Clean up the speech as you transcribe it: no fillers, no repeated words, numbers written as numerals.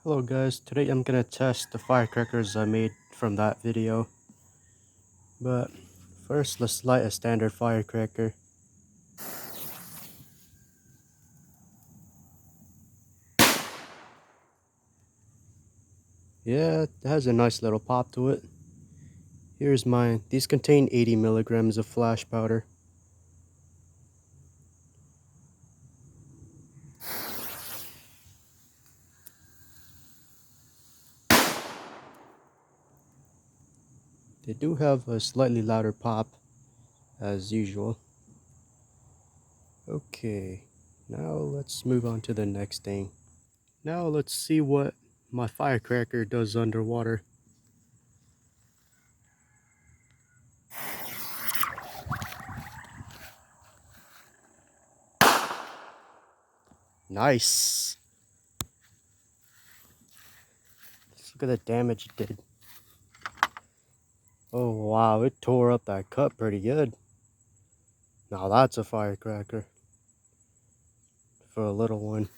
Hello guys, today I'm gonna test the firecrackers I made from that video. But first let's light a standard firecracker. Yeah, it has a nice little pop to it. Here's mine. These contain 80 milligrams of flash powder. They do have a slightly louder pop, as usual. Okay, now let's move on to the next thing. Now let's see what my firecracker does underwater. Nice! Let's look at the damage it did. Oh wow, it tore up that cut pretty good. Now that's a firecracker for a little one.